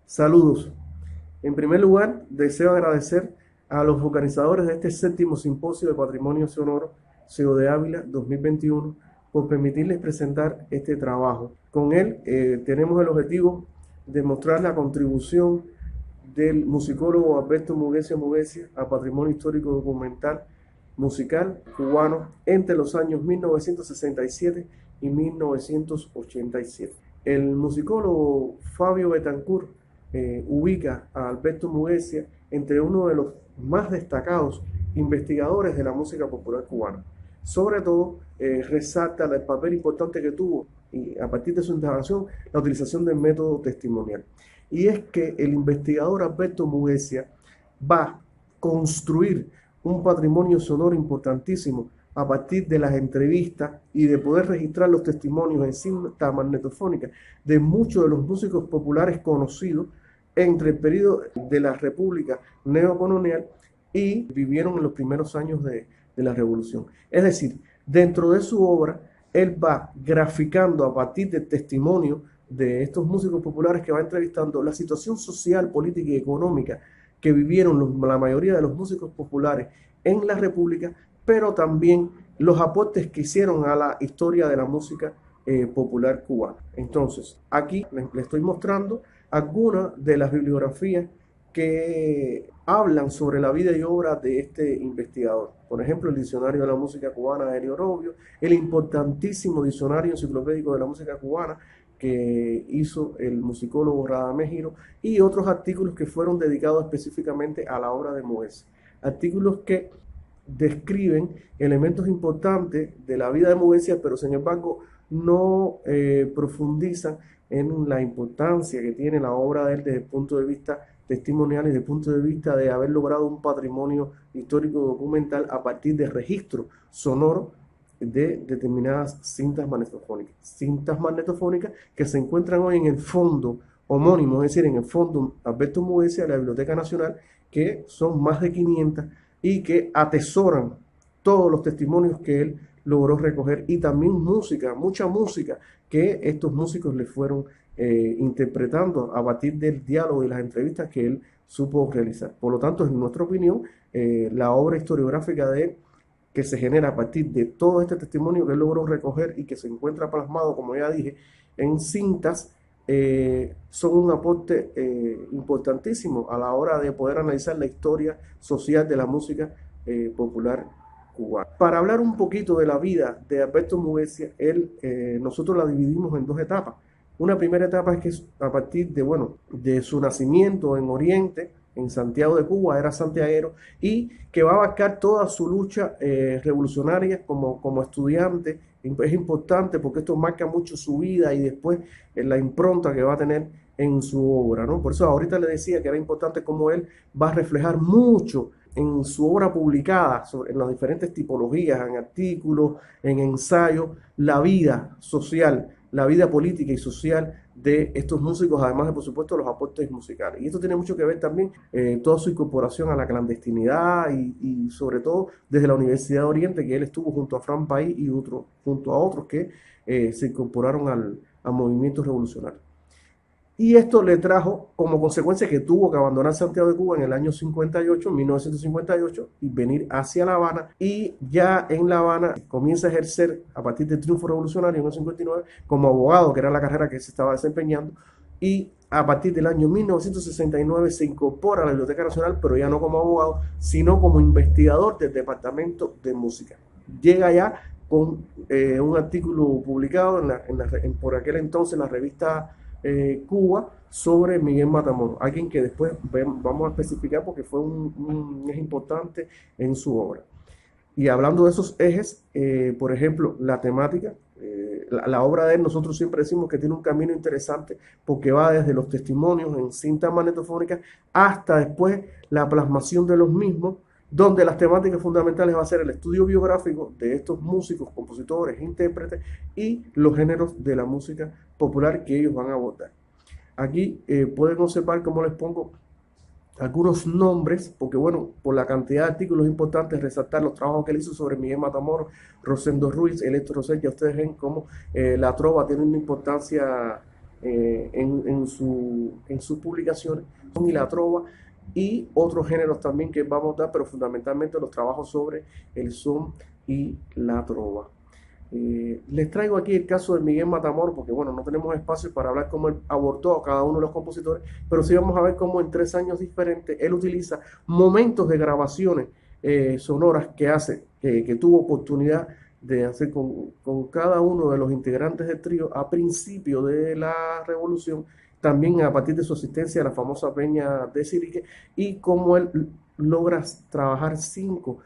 Saludos. En primer lugar, deseo agradecer a los organizadores de este séptimo simposio de Patrimonio Sonoro, CEO de Ávila 2021, por permitirles presentar este trabajo. Con él tenemos el objetivo de mostrar la contribución del musicólogo Alberto Muguecia a patrimonio histórico documental musical cubano entre los años 1967 y 1987. El musicólogo Fabio Betancourt ubica a Alberto Muguecia entre uno de los más destacados investigadores de la música popular cubana. Sobre todo, resalta el papel importante que tuvo, y a partir de su intervención, la utilización del método testimonial. Y es que el investigador Alberto Muguecia va a construir un patrimonio sonoro importantísimo a partir de las entrevistas y de poder registrar los testimonios en cinta magnetofónica de muchos de los músicos populares conocidos entre el periodo de la República neocolonial y vivieron en los primeros años de la Revolución. Es decir, dentro de su obra, él va graficando a partir del testimonio de estos músicos populares que va entrevistando la situación social, política y económica que vivieron la mayoría de los músicos populares en la República, pero también los aportes que hicieron a la historia de la música popular cubana. Entonces, aquí les estoy mostrando algunas de las bibliografías que hablan sobre la vida y obra de este investigador. Por ejemplo, el Diccionario de la Música Cubana de Helio Robio, el importantísimo Diccionario Enciclopédico de la Música Cubana que hizo el musicólogo Radamés Giro, y otros artículos que fueron dedicados específicamente a la obra de Muguecia. Artículos que describen elementos importantes de la vida de Muguecia, pero sin embargo no profundizan en la importancia que tiene la obra de él desde el punto de vista testimonial y desde el punto de vista de haber logrado un patrimonio histórico documental a partir de registro sonoro de determinadas cintas magnetofónicas que se encuentran hoy en el fondo homónimo, es decir, en el fondo Alberto Muguecia de la Biblioteca Nacional, que son más de 500 y que atesoran todos los testimonios que él logró recoger, y también música, mucha música que estos músicos le fueron interpretando a partir del diálogo y las entrevistas que él supo realizar. Por lo tanto, en nuestra opinión, la obra historiográfica de él, que se genera a partir de todo este testimonio que él logró recoger y que se encuentra plasmado, como ya dije, en cintas, son un aporte importantísimo a la hora de poder analizar la historia social de la música popular cubana. Para hablar un poquito de la vida de Alberto Muguecia, nosotros la dividimos en dos etapas. Una primera etapa es que a partir de su nacimiento en Oriente, en Santiago de Cuba, era santiaguero, y que va a abarcar toda su lucha revolucionaria como estudiante. Es importante porque esto marca mucho su vida y después la impronta que va a tener en su obra, ¿no? Por eso ahorita le decía que era importante cómo él va a reflejar mucho en su obra publicada, en las diferentes tipologías, en artículos, en ensayos, la vida social, la vida política y social de estos músicos, además de, por supuesto, los aportes musicales. Y esto tiene mucho que ver también toda su incorporación a la clandestinidad y sobre todo desde la Universidad de Oriente, que él estuvo junto a Fran País y junto a otros que se incorporaron al movimiento revolucionario. Y esto le trajo como consecuencia que tuvo que abandonar Santiago de Cuba en el año 58, 1958, y venir hacia La Habana. Y ya en La Habana comienza a ejercer, a partir del triunfo revolucionario en el 59, como abogado, que era la carrera que se estaba desempeñando. Y a partir del año 1969 se incorpora a la Biblioteca Nacional, pero ya no como abogado, sino como investigador del Departamento de Música. Llega ya con un artículo publicado por aquel entonces en la revista Cuba, sobre Miguel Matamoros, alguien que después vamos a especificar porque fue un eje importante en su obra. Y hablando de esos ejes, por ejemplo, la temática, la obra de él, nosotros siempre decimos que tiene un camino interesante porque va desde los testimonios en cintas magnetofónicas hasta después la plasmación de los mismos, donde las temáticas fundamentales va a ser el estudio biográfico de estos músicos, compositores, intérpretes y los géneros de la música popular que ellos van a abordar. Aquí pueden observar cómo les pongo algunos nombres, porque bueno, por la cantidad de artículos importantes, resaltar los trabajos que él hizo sobre Miguel Matamoros, Rosendo Ruiz, Electro Rosell. Ya ustedes ven cómo la trova tiene una importancia en sus publicaciones, y la trova y otros géneros también que vamos a dar, pero fundamentalmente los trabajos sobre el son y la trova. Les traigo aquí el caso de Miguel Matamoros, porque bueno, no tenemos espacio para hablar cómo él abordó a cada uno de los compositores, pero sí vamos a ver cómo en 3 años diferentes él utiliza momentos de grabaciones sonoras que hace, que tuvo oportunidad de hacer con cada uno de los integrantes del trío a principio de la revolución, también a partir de su asistencia a la famosa Peña de Sirique, y cómo él logra trabajar 5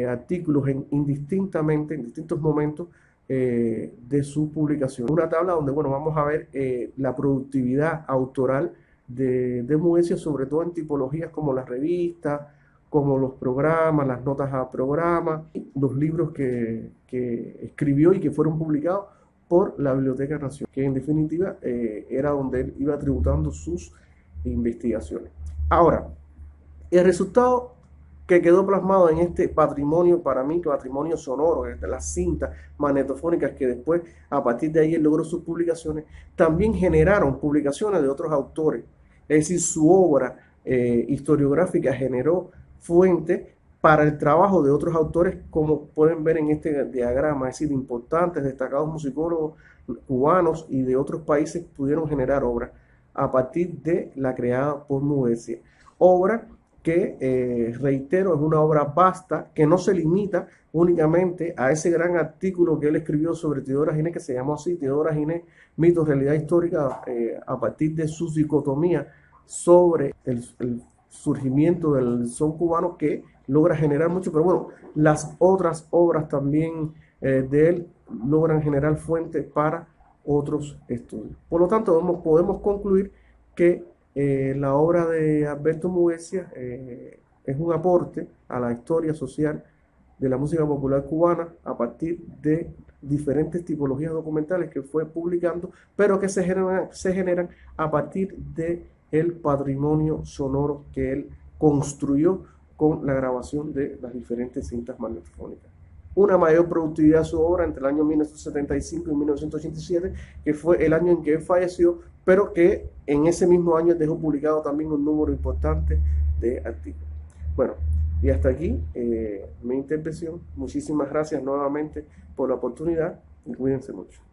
artículos indistintamente, en distintos momentos de su publicación. Una tabla donde, bueno, vamos a ver la productividad autoral de Moesia, sobre todo en tipologías como las revistas, como los programas, las notas a programas, los libros que escribió y que fueron publicados por la Biblioteca Nacional, que en definitiva era donde él iba tributando sus investigaciones. Ahora, el resultado que quedó plasmado en este patrimonio, para mí, patrimonio sonoro, de las cintas magnetofónicas que después, a partir de ahí, él logró sus publicaciones, también generaron publicaciones de otros autores. Es decir, su obra historiográfica generó fuente para el trabajo de otros autores, como pueden ver en este diagrama, es decir, importantes, destacados musicólogos cubanos y de otros países pudieron generar obras a partir de la creada por Moesia. Obra que, reitero, es una obra vasta, que no se limita únicamente a ese gran artículo que él escribió sobre Teodora Ginés, que se llamó así, Teodora Ginés, mito, realidad histórica, a partir de su dicotomía sobre el surgimiento del son cubano, que logra generar mucho, pero bueno, las otras obras también de él logran generar fuentes para otros estudios. Por lo tanto, podemos concluir que la obra de Alberto Moesia es un aporte a la historia social de la música popular cubana a partir de diferentes tipologías documentales que fue publicando, pero que se generan a partir del patrimonio sonoro que él construyó con la grabación de las diferentes cintas magnetofónicas. Una mayor productividad de su obra entre el año 1975 y 1987, que fue el año en que él falleció, pero que en ese mismo año dejó publicado también un número importante de artículos. Bueno, y hasta aquí mi intervención. Muchísimas gracias nuevamente por la oportunidad y cuídense mucho.